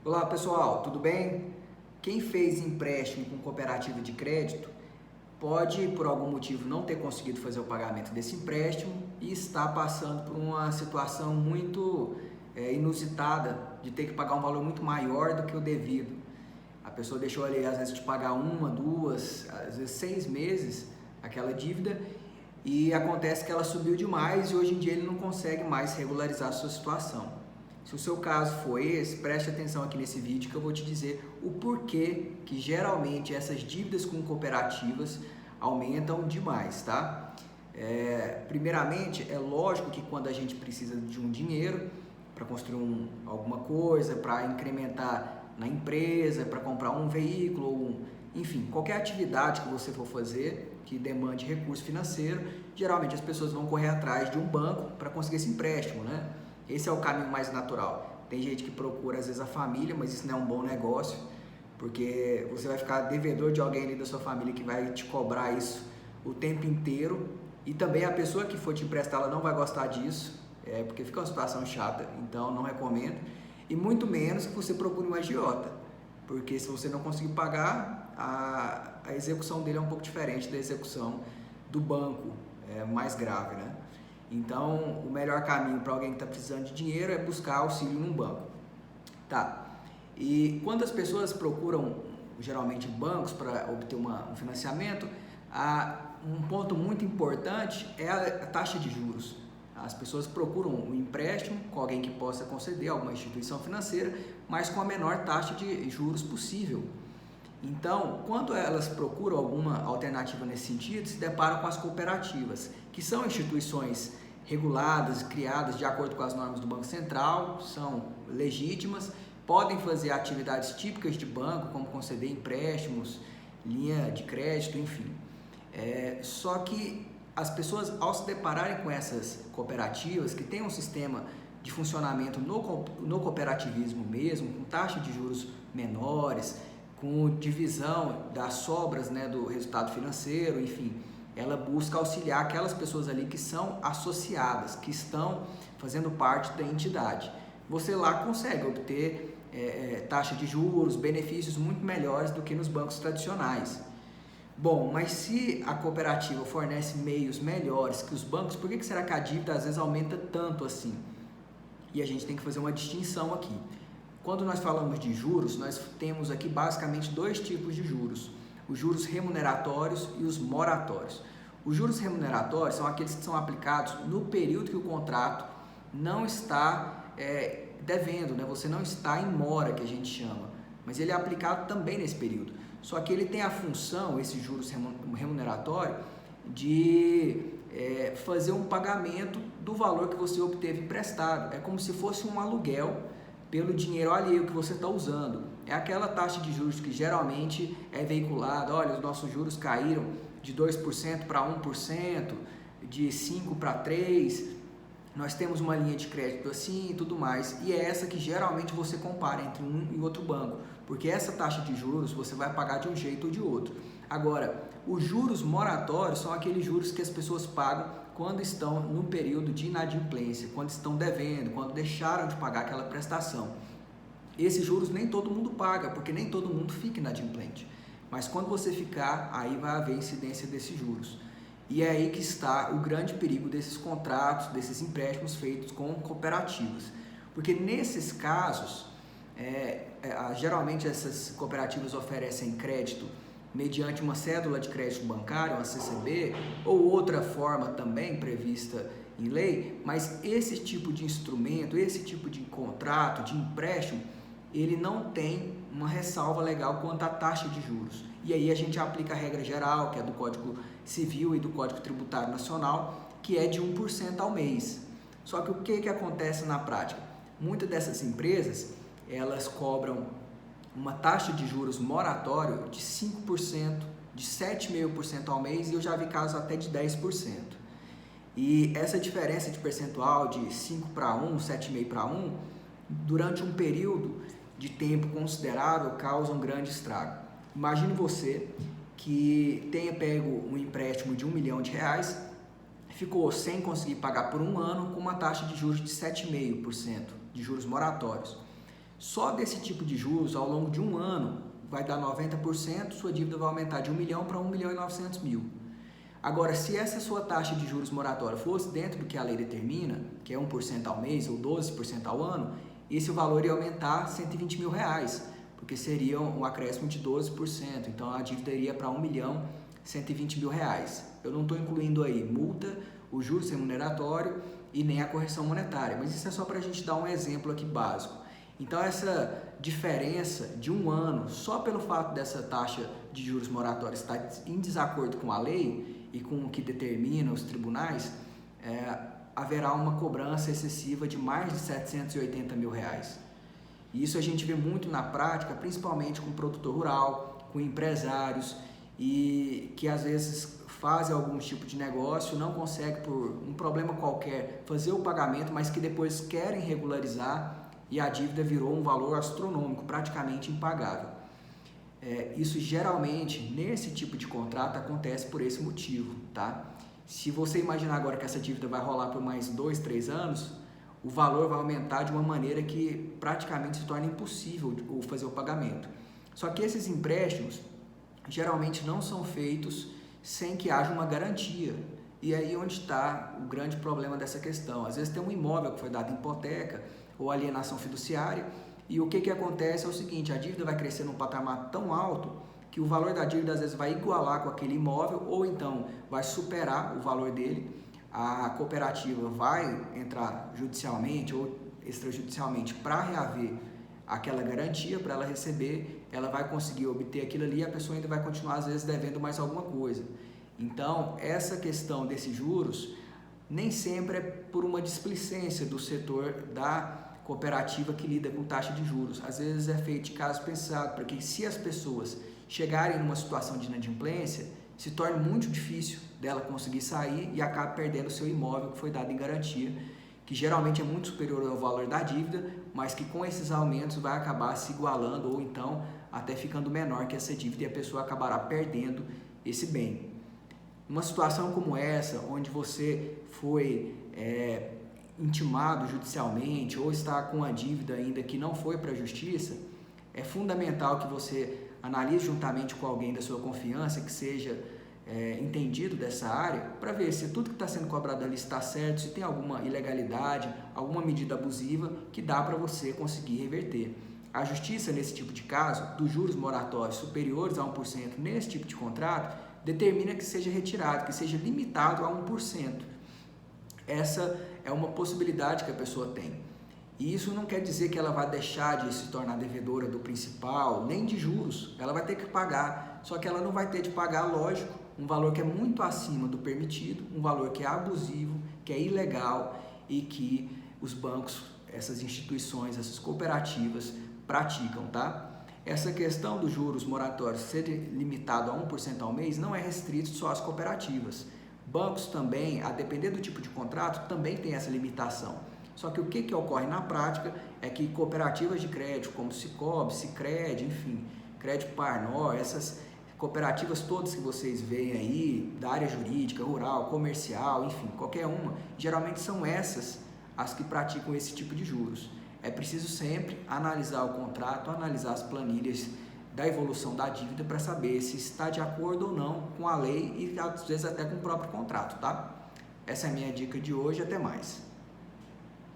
Olá pessoal, tudo bem? Quem fez empréstimo com cooperativa de crédito pode, por algum motivo, não ter conseguido fazer o pagamento desse empréstimo e está passando por uma situação muito inusitada de ter que pagar um valor muito maior do que o devido. A pessoa deixou ali, às vezes, de pagar uma, duas, às vezes 6 meses aquela dívida e acontece que ela subiu demais e hoje em dia ele não consegue mais regularizar a sua situação. Se o seu caso foi esse, preste atenção aqui nesse vídeo que eu vou te dizer o porquê que geralmente essas dívidas com cooperativas aumentam demais, tá? Primeiramente, é lógico que quando a gente precisa de um dinheiro para construir alguma coisa, para incrementar na empresa, para comprar um veículo, enfim, qualquer atividade que você for fazer que demande recurso financeiro, geralmente as pessoas vão correr atrás de um banco para conseguir esse empréstimo, né? Esse é o caminho mais natural. Tem gente que procura às vezes a família, mas isso não é um bom negócio, porque você vai ficar devedor de alguém ali da sua família que vai te cobrar isso o tempo inteiro, e também a pessoa que for te emprestar, ela não vai gostar disso, porque fica uma situação chata, então não recomendo. E muito menos que você procure um agiota, porque se você não conseguir pagar, a execução dele é um pouco diferente da execução do banco, é mais grave, né? Então, o melhor caminho para alguém que está precisando de dinheiro é buscar auxílio num banco. Tá. E quando as pessoas procuram, geralmente, bancos para obter um financiamento, um ponto muito importante é a taxa de juros. As pessoas procuram um empréstimo com alguém que possa conceder, alguma instituição financeira, mas com a menor taxa de juros possível. Então, quando elas procuram alguma alternativa nesse sentido, se deparam com as cooperativas, que são instituições reguladas, criadas de acordo com as normas do Banco Central, são legítimas, podem fazer atividades típicas de banco, como conceder empréstimos, linha de crédito, enfim. Só que as pessoas, ao se depararem com essas cooperativas, que têm um sistema de funcionamento no cooperativismo mesmo, com taxa de juros menores, com divisão das sobras, né, do resultado financeiro, enfim, ela busca auxiliar aquelas pessoas ali que são associadas, que estão fazendo parte da entidade. Você lá consegue obter taxa de juros, benefícios muito melhores do que nos bancos tradicionais. Bom, mas se a cooperativa fornece meios melhores que os bancos, por que será que a dívida às vezes aumenta tanto assim? E a gente tem que fazer uma distinção aqui. Quando nós falamos de juros, nós temos aqui basicamente dois tipos de juros: os juros remuneratórios e os moratórios. Os juros remuneratórios são aqueles que são aplicados no período que o contrato não está devendo, né? Você não está em mora, que a gente chama, mas ele é aplicado também nesse período. Só que ele tem a função, esse juros remuneratório, de fazer um pagamento do valor que você obteve emprestado. É como se fosse um aluguel pelo dinheiro alheio que você está usando. É aquela taxa de juros que geralmente é veiculada: olha, os nossos juros caíram de 2% para 1%, de 5% para 3%, nós temos uma linha de crédito assim e tudo mais. E é essa que geralmente você compara entre um e outro banco, porque essa taxa de juros você vai pagar de um jeito ou de outro. Agora, os juros moratórios são aqueles juros que as pessoas pagam quando estão no período de inadimplência, quando estão devendo, quando deixaram de pagar aquela prestação. Esses juros nem todo mundo paga, porque nem todo mundo fica inadimplente. Mas quando você ficar, aí vai haver incidência desses juros. E é aí que está o grande perigo desses contratos, desses empréstimos feitos com cooperativas. Porque nesses casos, geralmente essas cooperativas oferecem crédito mediante uma cédula de crédito bancário, uma CCB, ou outra forma também prevista em lei, mas esse tipo de instrumento, esse tipo de contrato, de empréstimo, ele não tem uma ressalva legal quanto à taxa de juros. E aí a gente aplica a regra geral, que é do Código Civil e do Código Tributário Nacional, que é de 1% ao mês. Só que o que acontece na prática? Muitas dessas empresas, elas cobram uma taxa de juros moratório de 5%, de 7,5% ao mês, e eu já vi casos até de 10%. E essa diferença de percentual de 5 para 1, 7,5 para 1, durante um período de tempo considerável, causa um grande estrago. Imagine você que tenha pego um empréstimo de R$1 milhão, ficou sem conseguir pagar por um ano com uma taxa de juros de 7,5% de juros moratórios. Só desse tipo de juros, ao longo de um ano, vai dar 90%, sua dívida vai aumentar de 1 milhão para 1.900.000. Agora, se essa sua taxa de juros moratória fosse dentro do que a lei determina, que é 1% ao mês ou 12% ao ano, esse valor ia aumentar R$ 120.000, porque seria um acréscimo de 12%, então a dívida iria para R$ 1.120.000. Eu não estou incluindo aí multa, o juros remuneratório e nem a correção monetária, mas isso é só para a gente dar um exemplo aqui básico. Então essa diferença de um ano, só pelo fato dessa taxa de juros moratórios estar em desacordo com a lei e com o que determina os tribunais, haverá uma cobrança excessiva de mais de R$ 780.000. E isso a gente vê muito na prática, principalmente com o produtor rural, com empresários, e que às vezes fazem algum tipo de negócio, não conseguem por um problema qualquer fazer o pagamento, mas que depois querem regularizar e a dívida virou um valor astronômico, praticamente impagável. Isso geralmente, nesse tipo de contrato, acontece por esse motivo, tá? Se você imaginar agora que essa dívida vai rolar por mais 2, 3 anos, o valor vai aumentar de uma maneira que praticamente se torna impossível fazer o pagamento. Só que esses empréstimos geralmente não são feitos sem que haja uma garantia. E aí onde está o grande problema dessa questão. Às vezes tem um imóvel que foi dado em hipoteca ou alienação fiduciária, e o que acontece é o seguinte: a dívida vai crescer num patamar tão alto que o valor da dívida às vezes vai igualar com aquele imóvel, ou então vai superar o valor dele. A cooperativa vai entrar judicialmente ou extrajudicialmente para reaver aquela garantia, para ela receber, ela vai conseguir obter aquilo ali e a pessoa ainda vai continuar às vezes devendo mais alguma coisa. Então essa questão desses juros nem sempre é por uma displicência do setor da cooperativa que lida com taxa de juros. Às vezes é feito de caso pensado, porque se as pessoas chegarem numa situação de inadimplência, se torna muito difícil dela conseguir sair e acaba perdendo o seu imóvel que foi dado em garantia, que geralmente é muito superior ao valor da dívida, mas que com esses aumentos vai acabar se igualando ou então até ficando menor que essa dívida e a pessoa acabará perdendo esse bem. Uma situação como essa, onde você foi intimado judicialmente ou está com a dívida ainda que não foi para a justiça, é fundamental que você analise juntamente com alguém da sua confiança, que seja entendido dessa área, para ver se tudo que está sendo cobrado ali está certo, se tem alguma ilegalidade, alguma medida abusiva que dá para você conseguir reverter. A justiça, nesse tipo de caso, dos juros moratórios superiores a 1% nesse tipo de contrato, determina que seja retirado, que seja limitado a 1%. Essa é uma possibilidade que a pessoa tem. E isso não quer dizer que ela vai deixar de se tornar devedora do principal, nem de juros. Ela vai ter que pagar, só que ela não vai ter de pagar, lógico, um valor que é muito acima do permitido, um valor que é abusivo, que é ilegal e que os bancos, essas instituições, essas cooperativas praticam, tá? Essa questão dos juros moratórios ser limitado a 1% ao mês não é restrito só às cooperativas. Bancos também, a depender do tipo de contrato, também tem essa limitação. Só que o que ocorre na prática é que cooperativas de crédito, como Sicoob, Sicredi, enfim, Crédito Par Nor, essas cooperativas todas que vocês veem aí, da área jurídica, rural, comercial, enfim, qualquer uma, geralmente são essas as que praticam esse tipo de juros. É preciso sempre analisar o contrato, analisar as planilhas da evolução da dívida para saber se está de acordo ou não com a lei e às vezes até com o próprio contrato, tá? Essa é a minha dica de hoje, até mais.